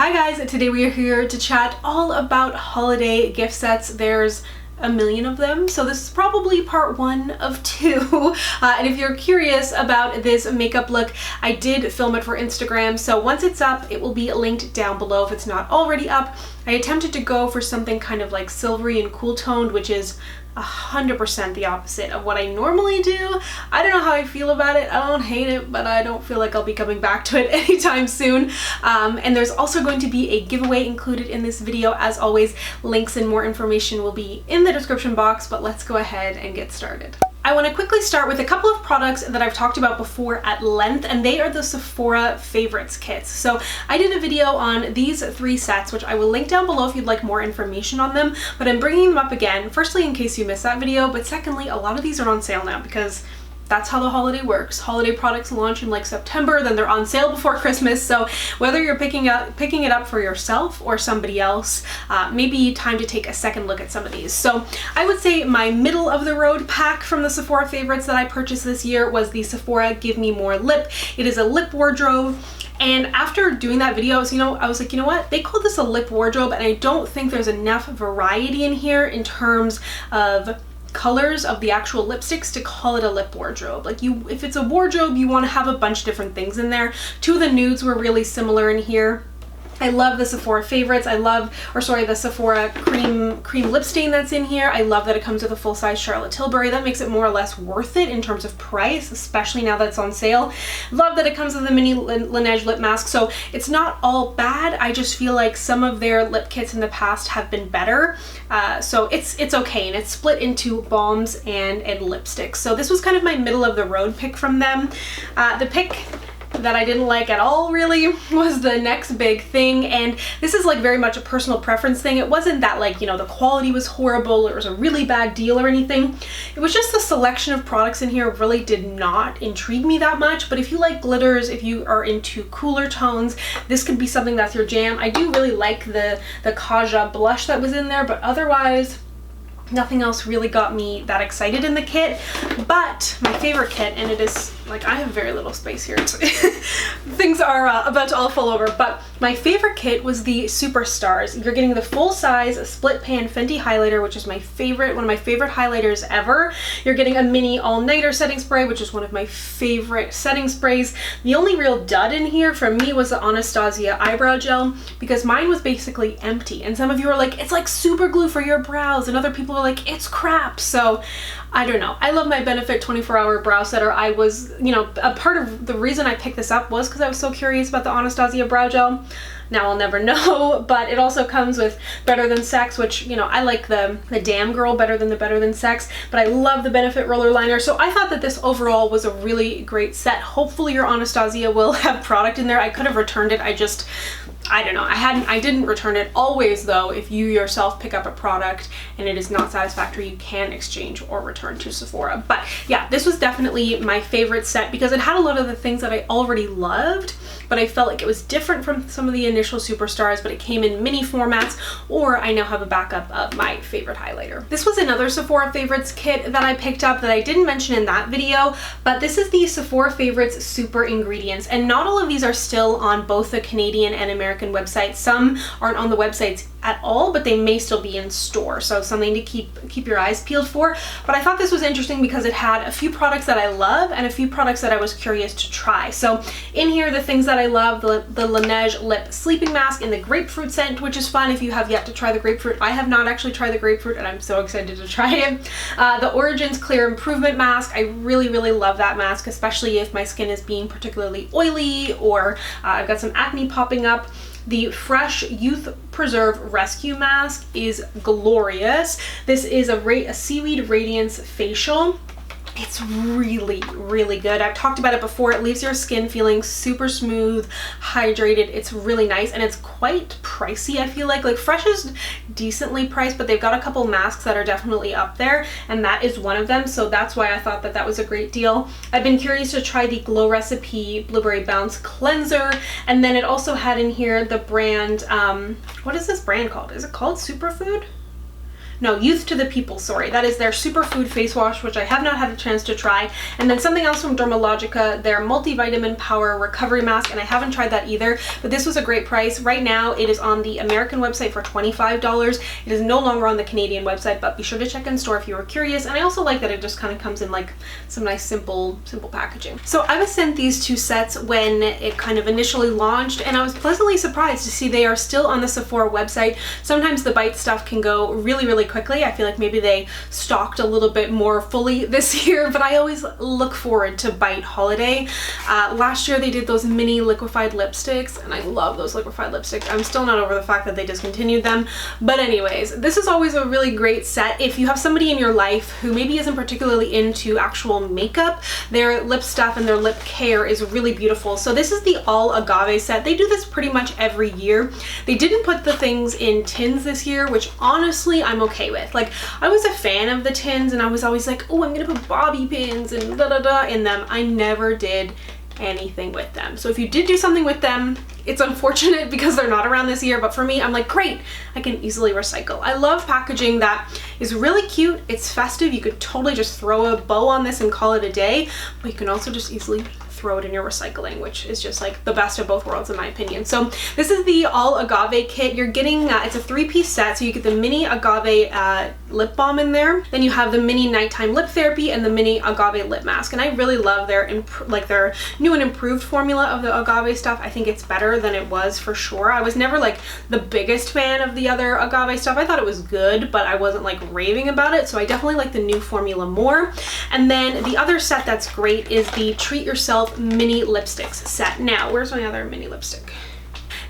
Hi guys, today we are here to chat all about holiday gift sets. There's a million of them, so this is probably part one of two. And if you're curious about this makeup look, I did film it for Instagram, so once it's up, it will be linked down below if it's not already up. I attempted to go for something kind of like silvery and cool toned, which is 100% the opposite of what I normally do. I don't know how I feel about it. I don't hate it, but I don't feel like I'll be coming back to it anytime soon. And there's also going to be a giveaway included in this video. As always, links and more information will be in the description box, but let's go ahead and get started. I want to quickly start with a couple of products that I've talked about before at length, and they are the Sephora Favorites kits. So I did a video on these three sets, which I will link down below if you'd like more information on them, but I'm bringing them up again, firstly in case you missed that video, but secondly, a lot of these are on sale now because that's how the holiday works. Holiday products launch in like September, then they're on sale before Christmas. So whether you're picking it up for yourself or somebody else, maybe time to take a second look at some of these. So I would say my middle of the road pack from the Sephora Favorites that I purchased this year was the Sephora Give Me More Lip. It is a lip wardrobe. And after doing that video, I was like, you know what? They call this a lip wardrobe, and I don't think there's enough variety in here in terms of colors of the actual lipsticks to call it a lip wardrobe. Like, if it's a wardrobe, you want to have a bunch of different things in there. Two of the nudes were really similar in here. I love the Sephora Favorites. The Sephora cream lip stain that's in here. I love that it comes with a full-size Charlotte Tilbury. That makes it more or less worth it in terms of price, especially now that it's on sale. Love that it comes with a mini Laneige lip mask. So it's not all bad. I just feel like some of their lip kits in the past have been better. So it's okay, and it's split into balms and lipsticks. So this was kind of my middle of the road pick from them. The pick that I didn't like at all really was the next big thing, and this is like very much a personal preference thing. It wasn't that like, the quality was horrible or it was a really bad deal or anything. It was just the selection of products in here really did not intrigue me that much. But if you like glitters, if you are into cooler tones, this could be something that's your jam. I do really like the Kaja blush that was in there, but otherwise nothing else really got me that excited in the kit. But my favorite kit, and it is like, I have very little space here. Things are about to all fall over, but my favorite kit was the Superstars. You're getting the full-size split pan Fenty highlighter, which is my favorite, one of my favorite highlighters ever. You're getting a mini all-nighter setting spray, which is one of my favorite setting sprays. The only real dud in here for me was the Anastasia eyebrow gel, because mine was basically empty. And some of you are like, it's like super glue for your brows, and other people are like, it's crap. So I don't know. I love my Benefit 24-hour brow setter. I was, a part of the reason I picked this up was because I was so curious about the Anastasia brow gel. Now I'll never know, but it also comes with Better Than Sex, which, I like the Damn Girl better than the Better Than Sex, but I love the Benefit roller liner. So I thought that this overall was a really great set. Hopefully your Anastasia will have product in there. I could have returned it. I don't know. I didn't return it. Always though, if you yourself pick up a product and it is not satisfactory, you can exchange or return to Sephora. But yeah, this was definitely my favorite set because it had a lot of the things that I already loved, but I felt like it was different from some of the initial Superstars, but it came in mini formats, or I now have a backup of my favorite highlighter. This was another Sephora Favorites kit that I picked up that I didn't mention in that video, but this is the Sephora Favorites Super Ingredients, and not all of these are still on both the Canadian and American websites. Some aren't on the websites at all, but they may still be in store, so something to keep your eyes peeled for. But I thought this was interesting because it had a few products that I love and a few products that I was curious to try. So in here, the things that I love, the Laneige lip sleeping mask in the grapefruit scent, which is fun if you have yet to try the grapefruit. I have not actually tried the grapefruit, and I'm so excited to try it. The Origins Clear Improvement Mask. I really love that mask, especially if my skin is being particularly oily or I've got some acne popping up. The Fresh Youth Preserve Rescue Mask is glorious. This is a Seaweed Radiance Facial. It's really good. I've talked about it before. It leaves your skin feeling super smooth, hydrated. It's really nice, and it's quite pricey, I feel like. Like, Fresh is decently priced, but they've got a couple masks that are definitely up there, and that is one of them, so that's why I thought that was a great deal. I've been curious to try the Glow Recipe Blueberry Bounce Cleanser, and then it also had in here the brand, what is this brand called? Is it called Superfood? Youth to the People, sorry. That is their Superfood Face Wash, which I have not had a chance to try. And then something else from Dermalogica, their Multivitamin Power Recovery Mask, and I haven't tried that either, but this was a great price. Right now, it is on the American website for $25. It is no longer on the Canadian website, but be sure to check in store if you were curious. And I also like that it just kind of comes in like some nice simple packaging. So I was sent these two sets when it kind of initially launched, and I was pleasantly surprised to see they are still on the Sephora website. Sometimes the Bite stuff can go really quickly. I feel like maybe they stocked a little bit more fully this year, but I always look forward to Bite holiday. Last year they did those mini liquefied lipsticks, and I love those liquefied lipsticks. I'm still not over the fact that they discontinued them, but anyways, this is always a really great set. If you have somebody in your life who maybe isn't particularly into actual makeup, their lip stuff and their lip care is really beautiful. So this is the all agave set. They do this pretty much every year. They didn't put the things in tins this year, which honestly I'm okay with. Like, I was a fan of the tins and I was always like, oh, I'm gonna put bobby pins and in them. I never did anything with them. So if you did do something with them, it's unfortunate because they're not around this year, but for me, I'm like, great, I can easily recycle. I love packaging that is really cute. It's festive. You could totally just throw a bow on this and call it a day, but you can also just easily throw it in your recycling, which is just like the best of both worlds in my opinion. So this is the all agave kit. You're getting, it's a 3-piece set, so you get the mini agave lip balm in there, then you have the mini nighttime lip therapy and the mini agave lip mask, and I really love their their new and improved formula of the agave stuff. I think it's better than it was for sure. I was never like the biggest fan of the other agave stuff. I thought it was good, but I wasn't like raving about it, so I definitely like the new formula more. And then the other set that's great is the Treat Yourself mini lipsticks set. Now, where's my other mini lipstick?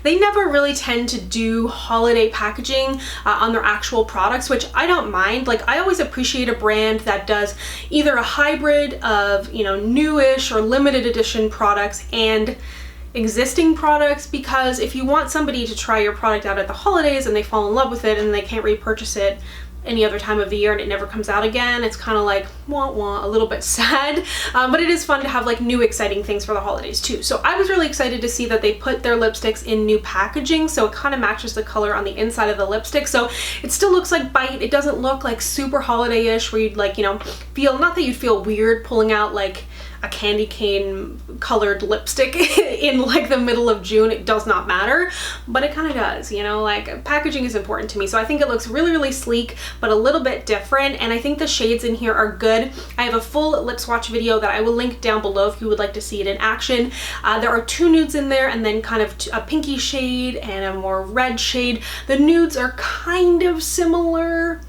They never really tend to do holiday packaging on their actual products, which I don't mind. Like, I always appreciate a brand that does either a hybrid of, you know, newish or limited edition products and existing products, because if you want somebody to try your product out at the holidays and they fall in love with it and they can't repurchase it any other time of the year and it never comes out again, it's kind of like wah wah, a little bit sad, but it is fun to have like new exciting things for the holidays too. So I was really excited to see that they put their lipsticks in new packaging, so it kind of matches the color on the inside of the lipstick, so it still looks like Bite. It doesn't look like super holiday-ish where you'd like, you know, feel, not that you'd feel weird pulling out like a candy cane colored lipstick in like the middle of June. It does not matter, but it kind of does, you know, like packaging is important to me. So I think it looks really sleek, but a little bit different. And I think the shades in here are good. I have a full lip swatch video that I will link down below if you would like to see it in action. There are 2 nudes in there and then kind of a pinky shade and a more red shade. The nudes are kind of similar.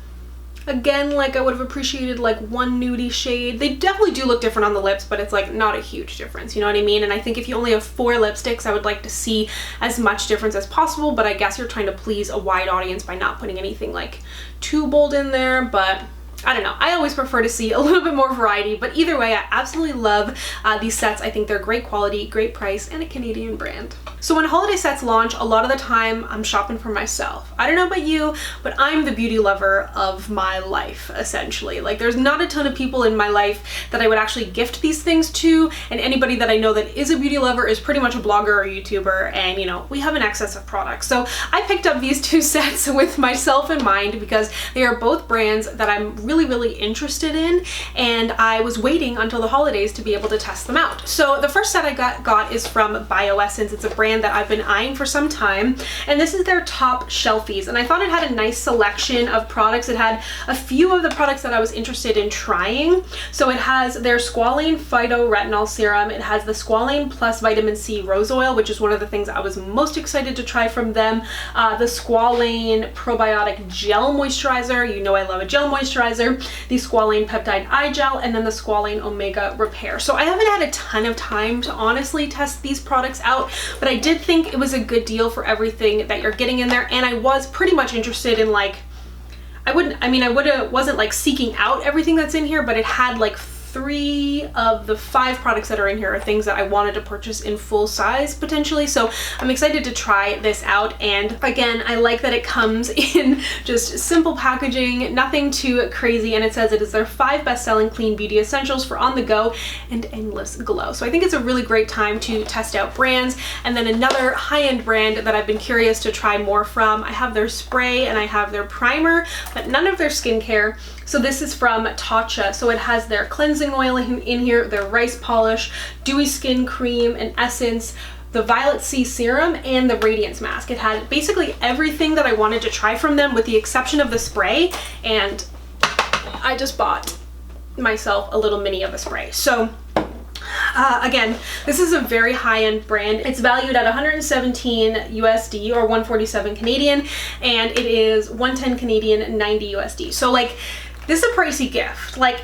Again, like I would have appreciated like one nudie shade. They definitely do look different on the lips, but it's like not a huge difference, you know what I mean? And I think if you only have 4 lipsticks, I would like to see as much difference as possible, but I guess you're trying to please a wide audience by not putting anything like too bold in there, but I don't know. I always prefer to see a little bit more variety, but either way, I absolutely love these sets. I think they're great quality, great price, and a Canadian brand. So when holiday sets launch, a lot of the time I'm shopping for myself. I don't know about you, but I'm the beauty lover of my life, essentially. Like, there's not a ton of people in my life that I would actually gift these things to, and anybody that I know that is a beauty lover is pretty much a blogger or YouTuber, and you know, we have an excess of products. So I picked up these 2 sets with myself in mind because they are both brands that I'm really interested in, and I was waiting until the holidays to be able to test them out. So the first set I got is from Bioessence. It's a brand that I've been eyeing for some time, and this is their top shelfies, and I thought it had a nice selection of products. It had a few of the products that I was interested in trying. So it has their Squalane Phyto-Retinol Serum, it has the Squalane Plus Vitamin C Rose Oil, which is one of the things I was most excited to try from them, the Squalane Probiotic Gel Moisturizer, you know I love a gel moisturizer, the Squalane Peptide Eye Gel, and then the Squalane Omega Repair. So I haven't had a ton of time to honestly test these products out, but I did think it was a good deal for everything that you're getting in there, and I was pretty much interested in like, I wasn't like seeking out everything that's in here, but it had like 3 of the 5 products that are in here are things that I wanted to purchase in full size potentially. So I'm excited to try this out. And again, I like that it comes in just simple packaging, nothing too crazy. And it says it is their 5 best-selling clean beauty essentials for on the go and endless glow. So I think it's a really great time to test out brands. And then another high-end brand that I've been curious to try more from, I have their spray and I have their primer, but none of their skincare. So this is from Tatcha. So it has their cleansing oil in here, their rice polish, dewy skin cream, and essence, the Violet C serum, and the radiance mask. It had basically everything that I wanted to try from them with the exception of the spray, and I just bought myself a little mini of a spray. So again, this is a very high-end brand. It's valued at 117 USD or 147 Canadian, and it is 110 Canadian, 90 USD. So like, this is a pricey gift. Like,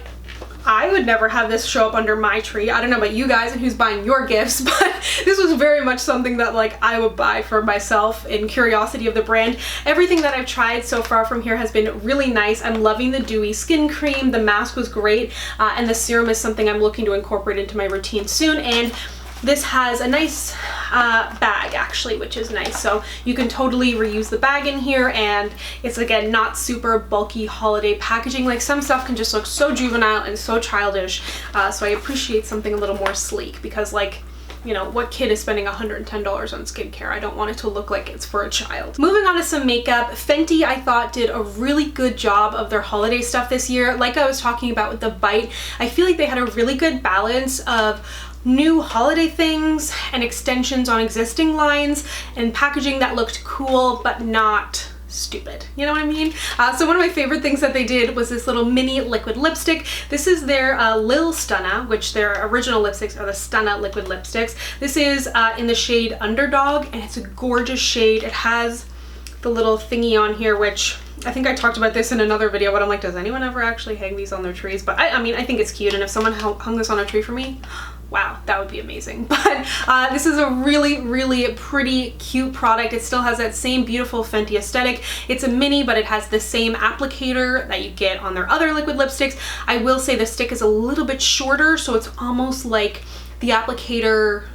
I would never have this show up under my tree. I don't know about you guys and who's buying your gifts, but this was very much something that like I would buy for myself in curiosity of the brand. Everything that I've tried so far from here has been really nice. I'm loving the dewy skin cream. The mask was great, and the serum is something I'm looking to incorporate into my routine soon. And this has a nice bag actually, which is nice. So you can totally reuse the bag in here, and it's again not super bulky holiday packaging. Like, some stuff can just look so juvenile and so childish. So I appreciate something a little more sleek, because like, you know, what kid is spending $110 on skincare? I don't want it to look like it's for a child. Moving on to some makeup, Fenty I thought did a really good job of their holiday stuff this year. Like I was talking about with the Bite, I feel like they had a really good balance of new holiday things and extensions on existing lines and packaging that looked cool but not stupid. You know what I mean? So one of my favorite things that they did was this little mini liquid lipstick. This is their Lil Stunna, which their original lipsticks are the Stunna liquid lipsticks. This is in the shade Underdog, and it's a gorgeous shade. It has the little thingy on here, which I think I talked about this in another video, but I'm like, does anyone ever actually hang these on their trees? But I mean, I think it's cute, and if someone hung this on a tree for me, wow, that would be amazing. But this is a really, really pretty, cute product. It still has that same beautiful Fenty aesthetic. It's a mini, but it has the same applicator that you get on their other liquid lipsticks. I will say the stick is a little bit shorter, so it's almost like the applicator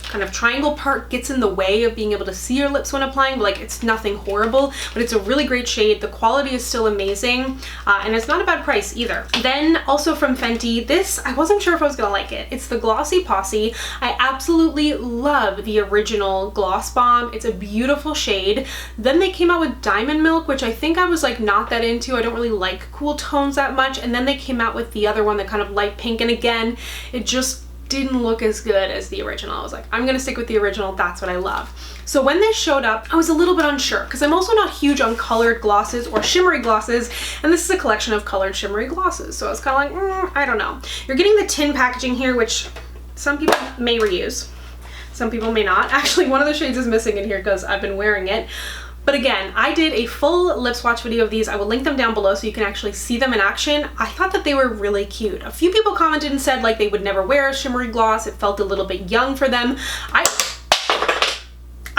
kind of triangle part gets in the way of being able to see your lips when applying, but like, it's nothing horrible, but it's a really great shade. The quality is still amazing, and it's not a bad price either. Then also from Fenty, this, I wasn't sure if I was gonna like it. It's the Glossy Posse. I absolutely love the original Gloss Bomb. It's a beautiful shade. Then they came out with Diamond Milk, which I think I was like not that into. I don't really like cool tones that much. And then they came out with the other one, the kind of light pink, and again, it just didn't look as good as the original. I was like, I'm gonna stick with the original. That's what I love. So when they showed up, I was a little bit unsure, because I'm also not huge on colored glosses or shimmery glosses, and this is a collection of colored shimmery glosses. So I was kind of like, I don't know. You're getting the tin packaging here, which some people may reuse, some people may not. Actually, one of the shades is missing in here because I've been wearing it. But again, I did a full lip swatch video of these. I will link them down below so you can actually see them in action. I thought that they were really cute. A few people commented and said like they would never wear a shimmery gloss. It felt a little bit young for them. I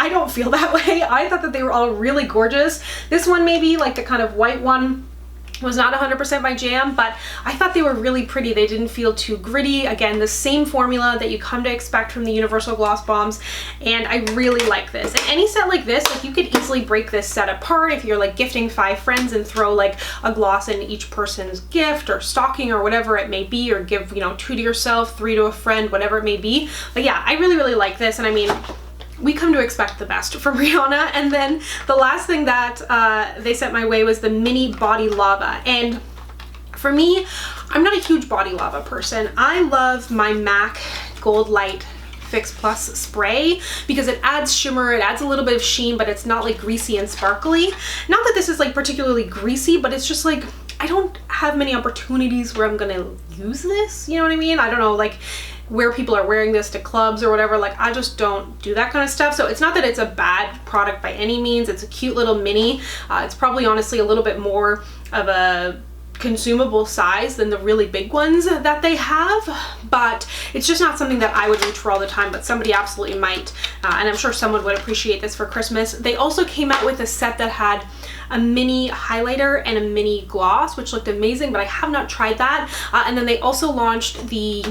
don't feel that way. I thought that they were all really gorgeous. This one maybe, like the kind of white one, was not 100% my jam, but I thought they were really pretty. They didn't feel too gritty. Again, the same formula that you come to expect from the Universal Gloss Bombs, and I really like this. And any set like this, like, you could easily break this set apart if you're like gifting 5 friends and throw like a gloss in each person's gift or stocking or whatever it may be, or give, you know, 2 to yourself, 3 to a friend, whatever it may be. But yeah, I really, really like this, and I mean, we come to expect the best from Rihanna. And then the last thing that they sent my way was the mini body lava. And for me, I'm not a huge body lava person. I love my MAC Gold Light Fix Plus spray because it adds shimmer, it adds a little bit of sheen, but it's not like greasy and sparkly. Not that this is like particularly greasy, but it's just like, I don't have many opportunities where I'm gonna use this, you know what I mean? I don't know, like where people are wearing this to clubs or whatever, like I just don't do that kind of stuff. So it's not that it's a bad product by any means. It's a cute little mini. It's probably honestly a little bit more of a consumable size than the really big ones that they have, but it's just not something that I would reach for all the time, but somebody absolutely might, and I'm sure someone would appreciate this for Christmas. They also came out with a set that had a mini highlighter and a mini gloss, which looked amazing, but I have not tried that. And then they also launched the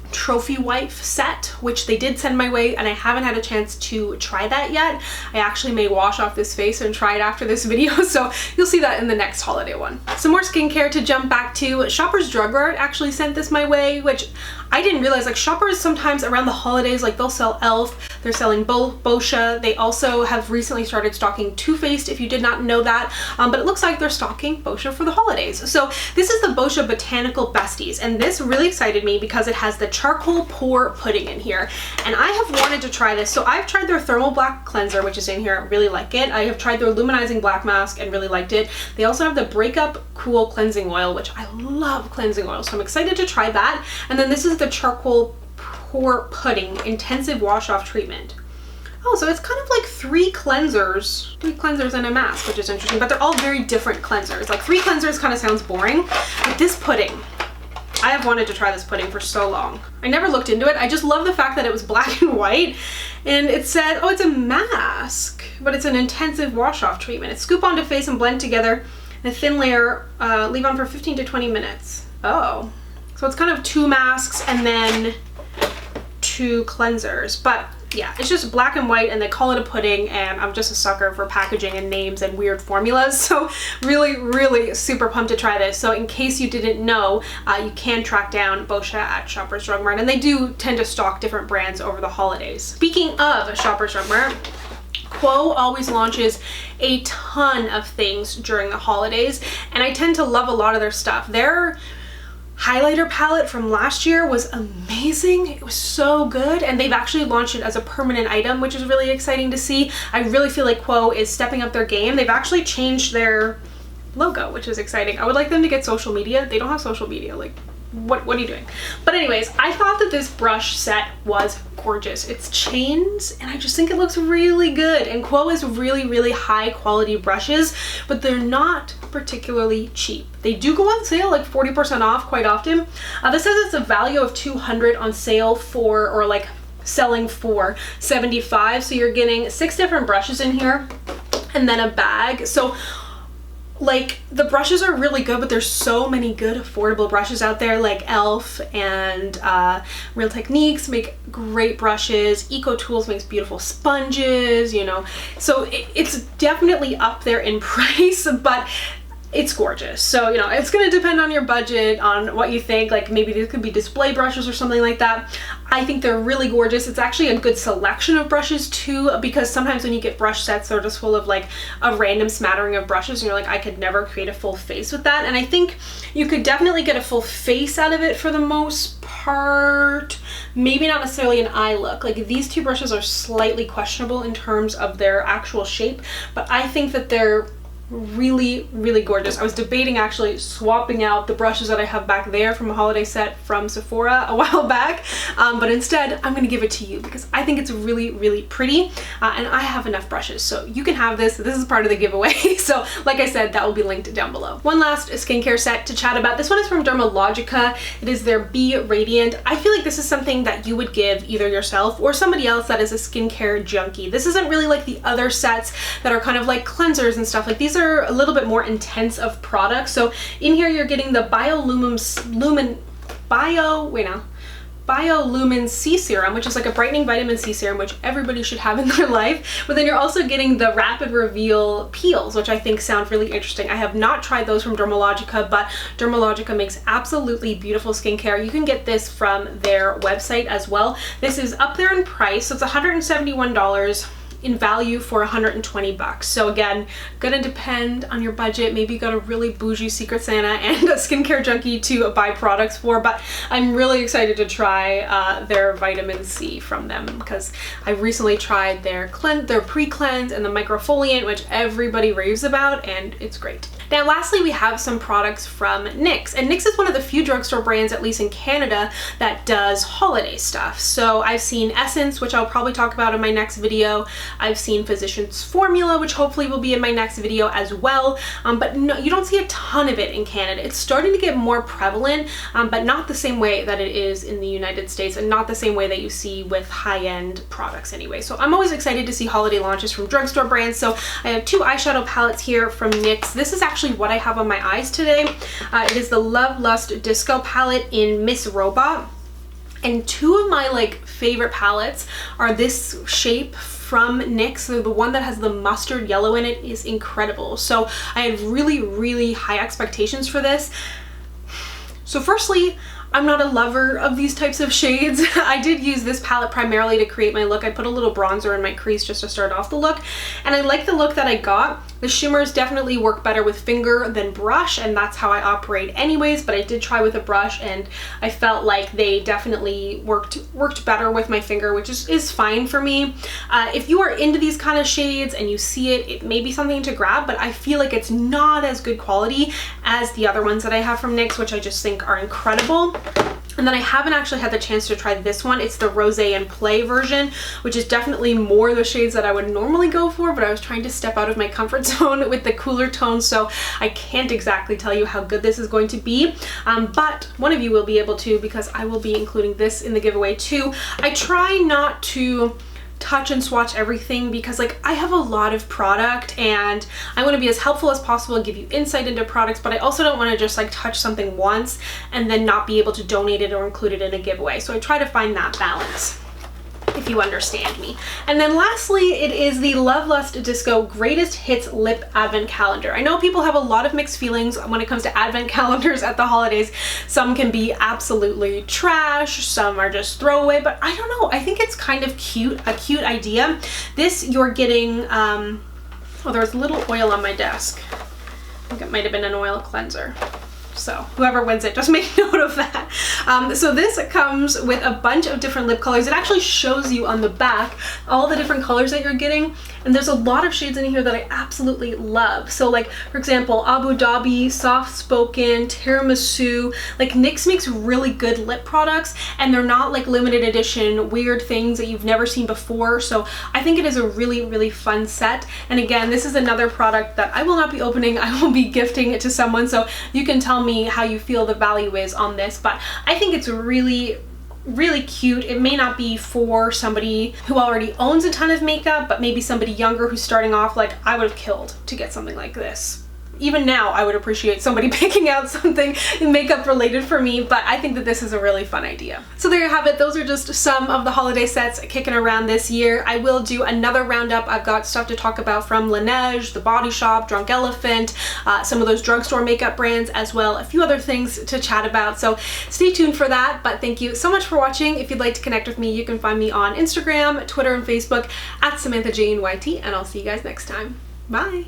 trophy wife set, which they did send my way, and I haven't had a chance to try that yet. I actually may wash off this face and try it after this video, so you'll see that in the next holiday one. Some more skincare to jump back to. Shoppers Drug Mart actually sent this my way, which I didn't realize. Like, Shoppers sometimes around the holidays, like, they'll sell e.l.f., they're selling Boscia. They also have recently started stocking Too Faced, if you did not know that, but it looks like they're stocking Boscia for the holidays. So this is the Boscia Botanical Besties, and this really excited me because it has the charcoal pore pudding in here, and I have wanted to try this. So I've tried their Thermal Black Cleanser, which is in here, really like it. I have tried their Luminizing Black Mask and really liked it. They also have the Breakup Cool Cleansing Oil, which I love cleansing oil, so I'm excited to try that. And then this is the Charcoal Pore Pudding Intensive Wash Off Treatment. Oh, so it's kind of like three cleansers and a mask, which is interesting, but they're all very different cleansers. Like, 3 cleansers kind of sounds boring, but this pudding, I have wanted to try this pudding for so long. I never looked into it. I just love the fact that it was black and white, and it said, oh, it's a mask, but it's an intensive wash-off treatment. It's scoop onto face and blend together in a thin layer, leave on for 15 to 20 minutes. Oh, so it's kind of 2 masks and then 2 cleansers, but yeah, it's just black and white, and they call it a pudding, and I'm just a sucker for packaging and names and weird formulas, so really super pumped to try this. So in case you didn't know, you can track down Boscia at Shoppers Drug Mart, and they do tend to stock different brands over the holidays. Speaking of Shoppers Drug Mart, Quo always launches a ton of things during the holidays, and I tend to love a lot of their stuff. Their highlighter palette from last year was amazing. It was so good, and they've actually launched it as a permanent item, which is really exciting to see. I really feel like Quo is stepping up their game. They've actually changed their logo, which is exciting. I would like them to get social media. They don't have social media. Like, what are you doing? But anyways, I thought that this brush set was gorgeous. It's chains, and I just think it looks really good. And Quo is really high quality brushes, but they're not particularly cheap. They do go on sale, like 40% off quite often. This says it's a value of $200 on sale for, or like selling for $75. So you're getting 6 different brushes in here and then a bag. So like, the brushes are really good, but there's so many good affordable brushes out there, like e.l.f. and Real Techniques make great brushes. Eco Tools makes beautiful sponges, you know. So it's definitely up there in price, but it's gorgeous. So, you know, it's going to depend on your budget, on what you think. Like, maybe these could be display brushes or something like that. I think they're really gorgeous. It's actually a good selection of brushes too, because sometimes when you get brush sets, they're just full of like a random smattering of brushes, and you're like, I could never create a full face with that. And I think you could definitely get a full face out of it for the most part. Maybe not necessarily an eye look. Like, these 2 brushes are slightly questionable in terms of their actual shape, but I think that they're really gorgeous. I was debating actually swapping out the brushes that I have back there from a holiday set from Sephora a while back, but instead I'm gonna give it to you because I think it's really pretty, and I have enough brushes, so you can have this. This is part of the giveaway. So like I said, that will be linked down below. One last skincare set to chat about. This one is from Dermalogica. It is their Be Radiant. I feel like this is something that you would give either yourself or somebody else that is a skincare junkie. This isn't really like the other sets that are kind of like cleansers and stuff. Like, these are a little bit more intense of products. So in here you're getting the Biolumin C Serum, which is like a brightening vitamin C serum, which everybody should have in their life. But then you're also getting the Rapid Reveal Peels, which I think sound really interesting. I have not tried those from Dermalogica, but Dermalogica makes absolutely beautiful skincare. You can get this from their website as well. This is up there in price, so it's $171. In value for 120 bucks. So again, gonna depend on your budget. Maybe you got a really bougie Secret Santa and a skincare junkie to buy products for, but I'm really excited to try their vitamin C from them because I recently tried their pre-cleanse and the microfoliant, which everybody raves about, and it's great. Now lastly, we have some products from NYX, and NYX is one of the few drugstore brands, at least in Canada, that does holiday stuff. So I've seen Essence, which I'll probably talk about in my next video. I've seen Physicians Formula, which hopefully will be in my next video as well, but no, you don't see a ton of it in Canada. It's starting to get more prevalent, but not the same way that it is in the United States, and not the same way that you see with high-end products anyway. So I'm always excited to see holiday launches from drugstore brands. So I have two eyeshadow palettes here from NYX. This is actually what I have on my eyes today. It is the Love Lust Disco palette in Miss Robot. And two of my favorite palettes are this shape from NYX. So the one that has the mustard yellow in it is incredible. So I had really, really high expectations for this. So firstly, I'm not a lover of these types of shades. I did use this palette primarily to create my look. I put a little bronzer in my crease just to start off the look, and I like the look that I got. The shimmers definitely work better with finger than brush, and that's how I operate anyways, but I did try with a brush and I felt like they definitely worked better with my finger, which is fine for me. If you are into these kind of shades and you see it, it may be something to grab, but I feel like it's not as good quality as the other ones that I have from NYX, which I just think are incredible. And then I haven't actually had the chance to try this one. It's the Rosé and Play version, which is definitely more the shades that I would normally go for, but I was trying to step out of my comfort zone with the cooler tones, so I can't exactly tell you how good this is going to be. But one of you will be able to, because I will be including this in the giveaway too. I try not to touch and swatch everything because I have a lot of product and I want to be as helpful as possible and give you insight into products, but I also don't want to just touch something once and then not be able to donate it or include it in a giveaway. So I try to find that balance, if you understand me. And then lastly, it is the Love Lust Disco Greatest Hits Lip Advent Calendar. I know people have a lot of mixed feelings when it comes to advent calendars at the holidays. Some can be absolutely trash, some are just throwaway, but I don't know, I think it's kind of cute, a cute idea. This you're getting, oh, there's a little oil on my desk. I think it might have been an oil cleanser. So whoever wins it, just make note of that. So this comes with a bunch of different lip colors. It actually shows you on the back all the different colors that you're getting, and there's a lot of shades in here that I absolutely love. So for example, Abu Dhabi, Soft Spoken, Tiramisu. NYX makes really good lip products, and they're not limited edition weird things that you've never seen before. So I think it is a really, really fun set. And again, this is another product that I will not be opening. I will be gifting it to someone, so you can tell me how you feel the value is on this, but I think it's really, really cute. It may not be for somebody who already owns a ton of makeup, but maybe somebody younger who's starting off. I would have killed to get something like this. Even now, I would appreciate somebody picking out something makeup related for me, but I think that this is a really fun idea. So there you have it. Those are just some of the holiday sets kicking around this year. I will do another roundup. I've got stuff to talk about from Laneige, The Body Shop, Drunk Elephant, some of those drugstore makeup brands as well, a few other things to chat about. So stay tuned for that, but thank you so much for watching. If you'd like to connect with me, you can find me on Instagram, Twitter, and Facebook at SamanthaJaneYT, and I'll see you guys next time. Bye!